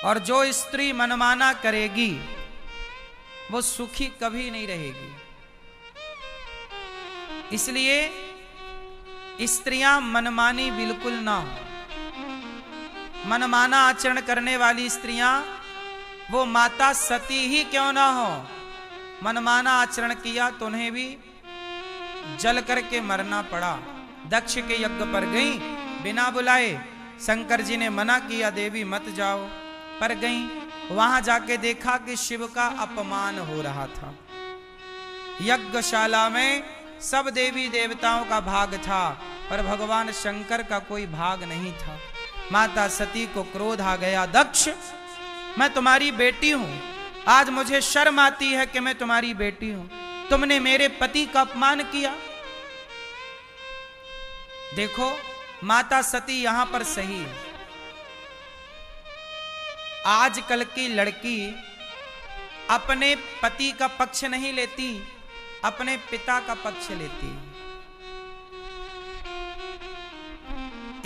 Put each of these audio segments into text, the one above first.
और जो स्त्री मनमाना करेगी वो सुखी कभी नहीं रहेगी। इसलिए स्त्रियां मनमानी बिल्कुल ना हो। मनमाना आचरण करने वाली स्त्रियां वो माता सती ही क्यों ना हो, मनमाना आचरण किया तो उन्हें भी जल करके मरना पड़ा। दक्ष के यज्ञ पर गई बिना बुलाए, शंकर जी ने मना किया देवी मत जाओ, पर गई। वहां जाके देखा कि शिव का अपमान हो रहा था। यज्ञशाला में सब देवी देवताओं का भाग था, पर भगवान शंकर का कोई भाग नहीं था। माता सती को क्रोध आ गया, दक्ष मैं तुम्हारी बेटी हूं, आज मुझे शर्म आती है कि मैं तुम्हारी बेटी हूं, तुमने मेरे पति का अपमान किया। देखो माता सती यहां पर सही है। आजकल की लड़की अपने पति का पक्ष नहीं लेती, अपने पिता का पक्ष लेती।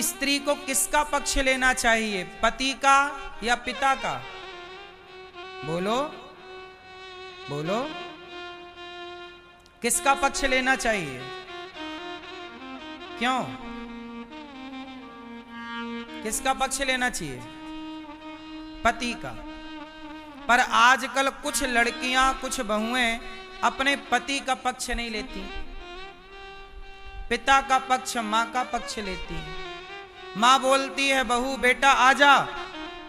स्त्री को किसका पक्ष लेना चाहिए, पति का या पिता का? बोलो बोलो, किसका पक्ष लेना चाहिए? क्यों, किसका पक्ष लेना चाहिए? पति का। पर आजकल कुछ लड़कियां, कुछ बहुएं अपने पति का पक्ष नहीं लेती, पिता का पक्ष, मां का पक्ष लेती है। मां बोलती है बहू बेटा आजा,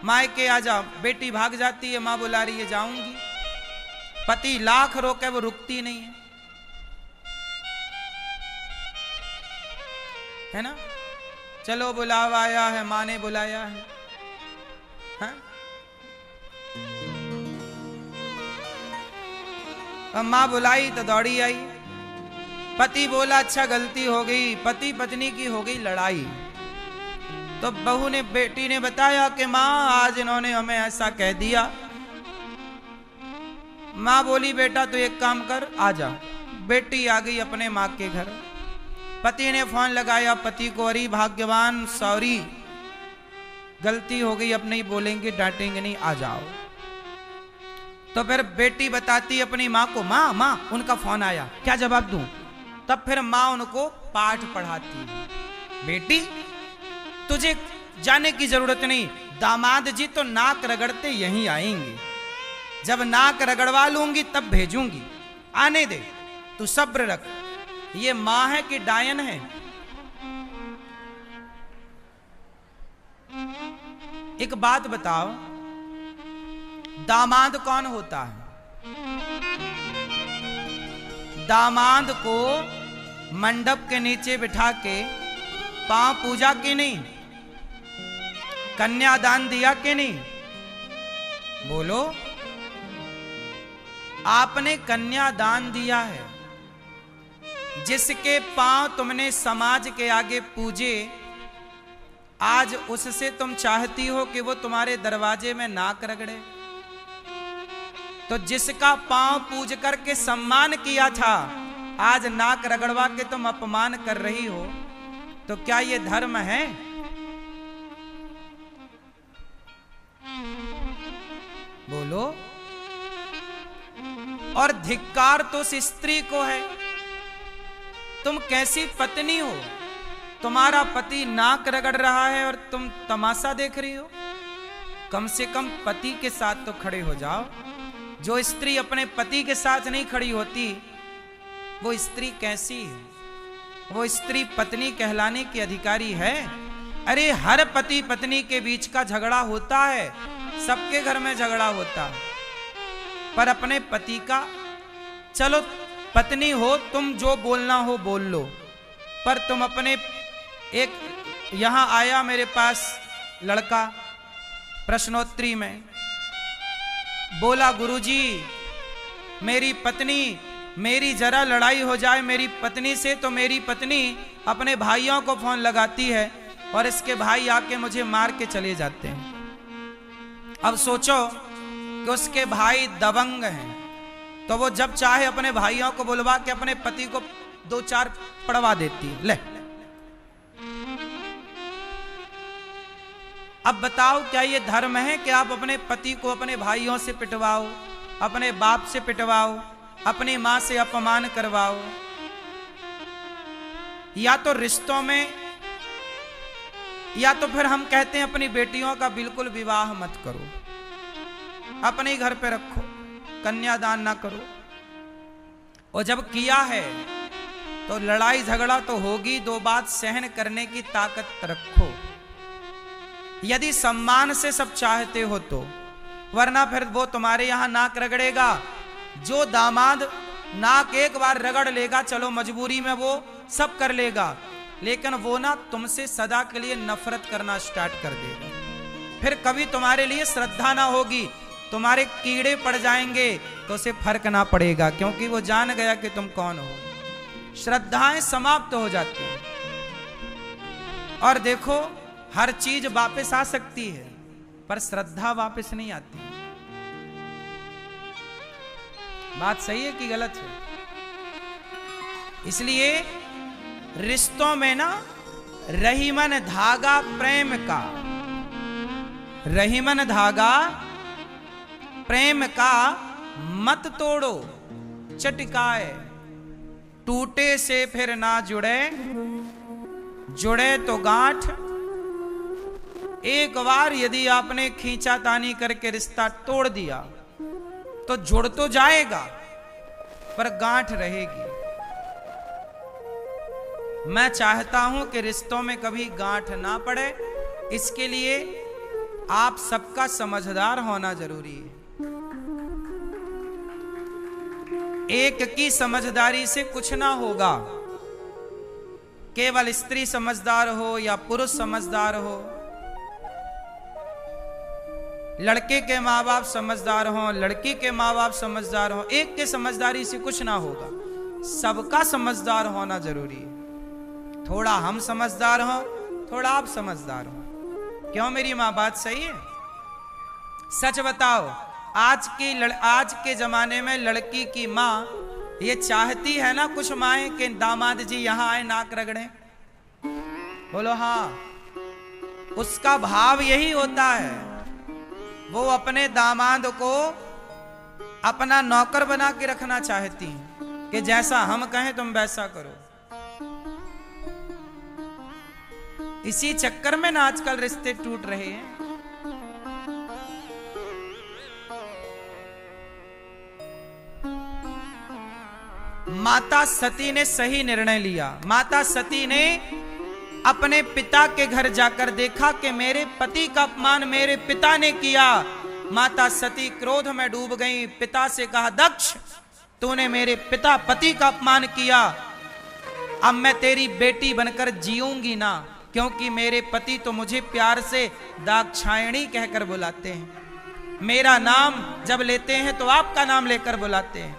मायके आजा, बेटी भाग जाती है, मां बुला रही है जाऊंगी, पति लाख रोके वो रुकती नहीं है ना। चलो बुलावा आया है, मां ने बुलाया है, हाँ? अब मां बुलाई तो दौड़ी आई, पति बोला अच्छा गलती हो गई, पति पत्नी की हो गई लड़ाई। तो बहू ने, बेटी ने बताया कि मां आज इन्होंने हमें ऐसा कह दिया। मां बोली बेटा तो एक काम कर आजा। बेटी आ गई अपने मां के घर। पति ने फोन लगाया पति को, अरे भाग्यवान सॉरी गलती हो गई, अब नहीं बोलेंगे डांटेंगे नहीं, आ जाओ। तो फिर बेटी बताती अपनी मां को, मां मां उनका फोन आया, क्या जवाब दूं? तब फिर मां उनको पाठ पढ़ाती है, बेटी तुझे जाने की जरूरत नहीं, दामाद जी तो नाक रगड़ते यहीं आएंगे, जब नाक रगड़वा लूंगी तब भेजूंगी, आने दे, तू सब्र रख। ये मां है कि डायन है? एक बात बताओ, दामाद कौन होता है? दामाद को मंडप के नीचे बिठा के पांव पूजा की नहीं, कन्यादान दिया कि नहीं? बोलो, आपने कन्यादान दिया है। जिसके पांव तुमने समाज के आगे पूजे, आज उससे तुम चाहती हो कि वो तुम्हारे दरवाजे में नाक रगड़े? तो जिसका पांव पूज करके सम्मान किया था, आज नाक रगड़वा के तुम अपमान कर रही हो, तो क्या ये धर्म है? बोलो। और धिक्कार तो उस स्त्री को है, तुम कैसी पत्नी हो? तुम्हारा पति नाक रगड़ रहा है और तुम तमाशा देख रही हो। कम से कम पति के साथ तो खड़े हो जाओ। जो स्त्री अपने पति के साथ नहीं खड़ी होती, वो स्त्री कैसी है? वो स्त्री पत्नी कहलाने की अधिकारी है? अरे हर पति पत्नी के बीच का झगड़ा होता है, सबके घर में झगड़ा होता है, पर अपने पति का, चलो पत्नी हो तुम, जो बोलना हो बोल लो, पर तुम अपने, एक यहां आया मेरे पास लड़का प्रश्नोत्तरी में, बोला गुरुजी मेरी पत्नी, मेरी जरा लड़ाई हो जाए मेरी पत्नी से तो मेरी पत्नी अपने भाइयों को फोन लगाती है और इसके भाई आके मुझे मार के चले जाते हैं। अब सोचो कि उसके भाई दबंग हैं, तो वो जब चाहे अपने भाइयों को बुलवा के अपने पति को 2-4 पड़वा देती है। ले, अब बताओ, क्या ये धर्म है कि आप अपने पति को अपने भाइयों से पिटवाओ, अपने बाप से पिटवाओ, अपनी मां से अपमान करवाओ? या तो रिश्तों में, या तो फिर हम कहते हैं अपनी बेटियों का बिल्कुल विवाह मत करो, अपने घर पे रखो, कन्यादान ना करो। और जब किया है तो लड़ाई झगड़ा तो होगी, दो बात सहन करने की ताकत रखो, यदि सम्मान से सब चाहते हो तो। वरना फिर वो तुम्हारे यहां नाक रगड़ेगा। जो दामाद नाक एक बार रगड़ लेगा, चलो मजबूरी में वो सब कर लेगा, लेकिन वो ना तुमसे सदा के लिए नफरत करना स्टार्ट कर देगा। फिर कभी तुम्हारे लिए श्रद्धा ना होगी, तुम्हारे कीड़े पड़ जाएंगे तो उसे फर्क ना पड़ेगा, क्योंकि वो जान गया कि तुम कौन हो। श्रद्धाएं समाप्त हो जाती हैं। और देखो, हर चीज वापस आ सकती है, पर श्रद्धा वापस नहीं आती। बात सही है कि गलत है? इसलिए रिश्तों में ना रहीमन धागा प्रेम का, रहीमन धागा प्रेम का मत तोड़ो चटकाए, टूटे से फिर ना जुड़े, जुड़े तो गांठ। एक बार यदि आपने खींचातानी करके रिश्ता तोड़ दिया तो जुड़ तो जाएगा, पर गांठ रहेगी। मैं चाहता हूं कि रिश्तों में कभी गांठ ना पड़े, इसके लिए आप सबका समझदार होना जरूरी है। एक की समझदारी से कुछ ना होगा, केवल स्त्री समझदार हो या पुरुष समझदार हो, लड़के के माँ बाप समझदार हो, लड़की के माँ बाप समझदार हो, एक के समझदारी से कुछ ना होगा। सबका समझदार होना जरूरी है। थोड़ा हम समझदार हो, थोड़ा आप समझदार हो। क्यों मेरी माँ, बात सही है? सच बताओ, आज के जमाने में लड़की की माँ ये चाहती है ना, कुछ माएं कि दामाद जी यहां आए नाक रगड़े? बोलो हाँ। उसका भाव यही होता है, वो अपने दामाद को अपना नौकर बना के रखना चाहती हैं कि जैसा हम कहें तुम वैसा करो। इसी चक्कर में ना आजकल रिश्ते टूट रहे हैं। माता सती ने सही निर्णय लिया। माता सती ने अपने पिता के घर जाकर देखा कि मेरे पति का अपमान मेरे पिता ने किया। माता सती क्रोध में डूब गई। पिता से कहा, दक्ष, तूने मेरे पिता पति का अपमान किया, अब मैं तेरी बेटी बनकर जीऊंगी ना, क्योंकि मेरे पति तो मुझे प्यार से दाक्षायणी कहकर बुलाते हैं, मेरा नाम जब लेते हैं तो आपका नाम लेकर बुलाते हैं।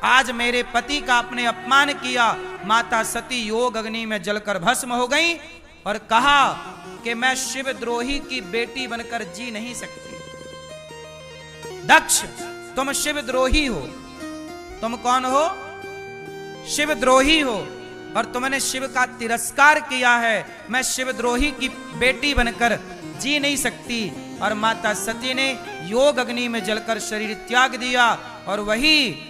आज मेरे पति का आपने अपमान किया। माता सती योग अग्नि में जलकर भस्म हो गई और कहा कि मैं शिवद्रोही की बेटी बनकर जी नहीं सकती। दक्ष, तुम शिवद्रोही हो। तुम कौन हो? शिवद्रोही हो, और तुमने शिव का तिरस्कार किया है। मैं शिवद्रोही की बेटी बनकर जी नहीं सकती। और माता सती ने योग अग्नि में जलकर शरीर त्याग दिया। और वही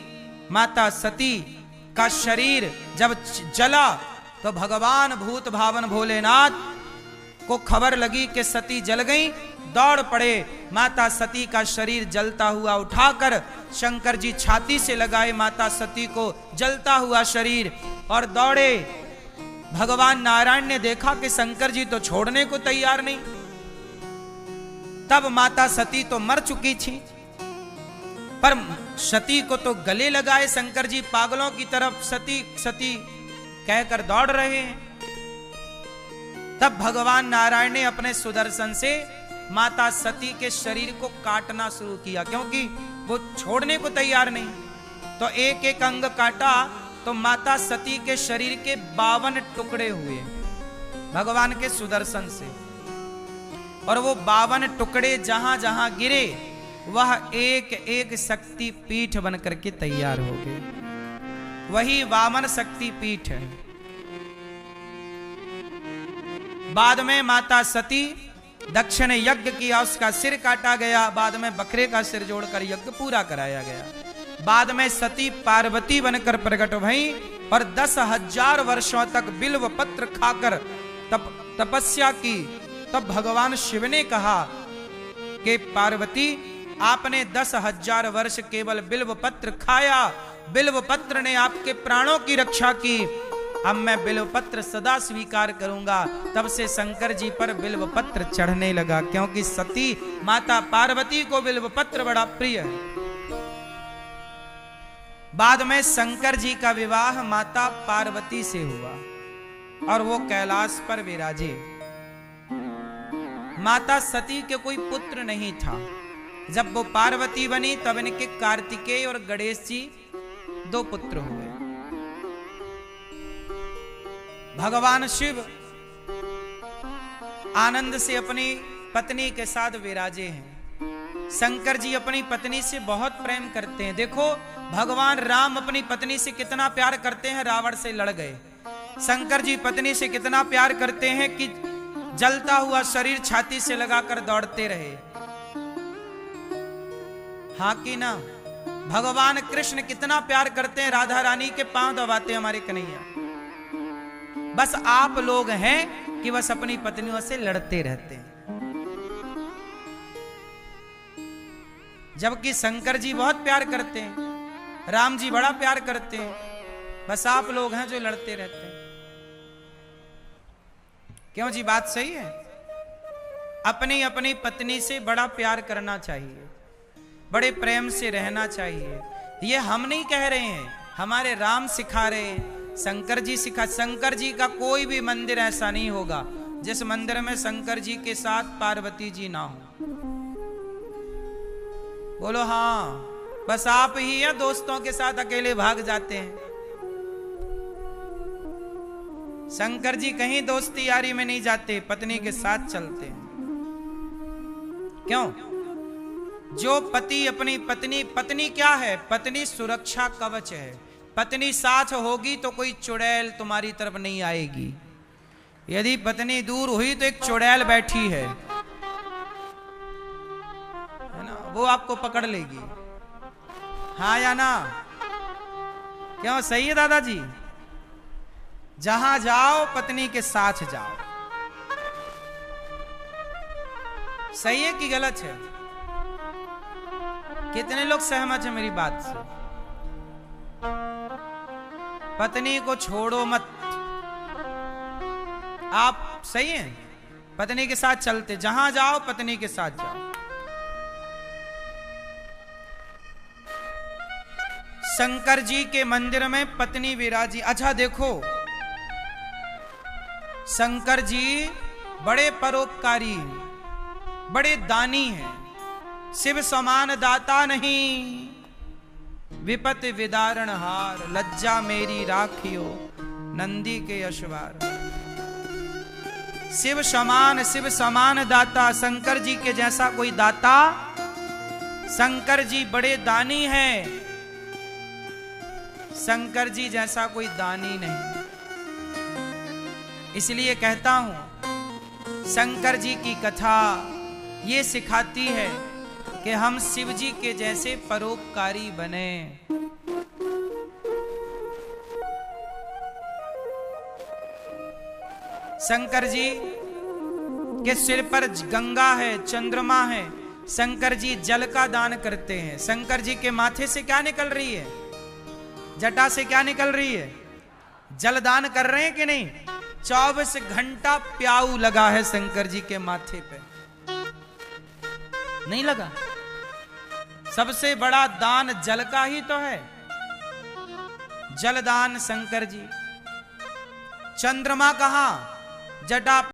माता सती का शरीर जब जला तो भगवान भूत भावन भोलेनाथ को खबर लगी कि सती जल गई। दौड़ पड़े, माता सती का शरीर जलता हुआ उठाकर शंकर जी छाती से लगाए माता सती को जलता हुआ शरीर, और दौड़े। भगवान नारायण ने देखा कि शंकर जी तो छोड़ने को तैयार नहीं। तब माता सती तो मर चुकी थी, पर सती को तो गले लगाए शंकर जी, पागलों की तरफ सती सती कहकर दौड़ रहे हैं। तब भगवान नारायण ने अपने सुदर्शन से माता सती के शरीर को काटना शुरू किया, क्योंकि वो छोड़ने को तैयार नहीं। तो एक एक अंग काटा तो माता सती के शरीर के 52 टुकड़े हुए भगवान के सुदर्शन से। और वो 52 टुकड़े जहां जहां गिरे वह एक एक शक्ति पीठ बन करके तैयार हो गए। वही वामन शक्ति पीठ है। बाद में माता सती दक्षिण यज्ञ किया, उसका सिर काटा गया, बाद में बकरे का सिर जोड़कर यज्ञ पूरा कराया गया। बाद में सती पार्वती बनकर प्रकट भई और 10,000 वर्षों तक बिल्व पत्र खाकर तपस्या की। तब भगवान शिव ने कहा कि पार्वती, आपने 10,000 वर्ष केवल बिल्व पत्र खाया, बिल्व पत्र ने आपके प्राणों की रक्षा की, अब मैं बिल्व पत्र सदा स्वीकार करूंगा। तब से शंकर जी पर बिल्व पत्र चढ़ने लगा, क्योंकि सती माता पार्वती को बिल्व पत्र बड़ा प्रिय है। बाद में शंकर जी का विवाह माता पार्वती से हुआ और वो कैलाश पर विराजे। माता सती के कोई पुत्र नहीं था। जब वो पार्वती बनी तब इनके कार्तिकेय और गणेश जी 2 पुत्र हुए। भगवान शिव आनंद से अपनी पत्नी के साथ विराजे हैं। शंकर जी अपनी पत्नी से बहुत प्रेम करते हैं। देखो भगवान राम अपनी पत्नी से कितना प्यार करते हैं, रावण से लड़ गए। शंकर जी पत्नी से कितना प्यार करते हैं कि जलता हुआ शरीर छाती से लगाकर दौड़ते रहे। हाँ कि ना? भगवान कृष्ण कितना प्यार करते हैं, राधा रानी के पांव दबाते हैं हमारे कन्हैया। बस आप लोग हैं कि बस अपनी पत्नियों से लड़ते रहते हैं। जबकि शंकर जी बहुत प्यार करते हैं, राम जी बड़ा प्यार करते हैं, बस आप लोग हैं जो लड़ते रहते हैं। क्यों जी? बात सही है। अपनी अपनी पत्नी से बड़ा प्यार करना चाहिए, बड़े प्रेम से रहना चाहिए। ये हम नहीं कह रहे हैं, हमारे राम सिखा रहे हैं, शंकर जी सिखा। शंकर जी का कोई भी मंदिर ऐसा नहीं होगा जिस मंदिर में शंकर जी के साथ पार्वती जी ना हो। बोलो हाँ। बस आप ही या दोस्तों के साथ अकेले भाग जाते हैं। शंकर जी कहीं दोस्ती यारी में नहीं जाते, पत्नी के साथ चलते हैं। क्यों? जो पति अपनी पत्नी क्या है? पत्नी सुरक्षा कवच है। पत्नी साथ होगी तो कोई चुड़ैल तुम्हारी तरफ नहीं आएगी। यदि पत्नी दूर हुई तो एक चुड़ैल बैठी है ना, वो आपको पकड़ लेगी। हाँ या ना? क्यों? सही है दादाजी? जहां जाओ पत्नी के साथ जाओ। सही है कि गलत है? कितने लोग सहमत हैं मेरी बात से? पत्नी को छोड़ो मत। आप सही हैं? पत्नी के साथ चलते, जहां जाओ पत्नी के साथ जाओ। शंकर जी के मंदिर में पत्नी विराजी। अच्छा देखो, शंकर जी बड़े परोपकारी, बड़े दानी हैं। शिव समान दाता नहीं, विपत विदारण हार, लज्जा मेरी राखियो नंदी के यशवार। शिव समान दाता, शंकर जी के जैसा कोई दाता। शंकर जी बड़े दानी हैं, शंकर जी जैसा कोई दानी नहीं। इसलिए कहता हूं, शंकर जी की कथा ये सिखाती है कि हम शिव जी के जैसे परोपकारी बने। शंकर जी के सिर पर गंगा है, चंद्रमा है। शंकर जी जल का दान करते हैं। शंकर जी के माथे से क्या निकल रही है? जटा से क्या निकल रही है? जल दान कर रहे हैं कि नहीं? 24 घंटा प्याऊ लगा है शंकर जी के माथे पे, नहीं लगा? सबसे बड़ा दान जल का ही तो है। जलदान शंकर जी। चंद्रमा कहां? जटा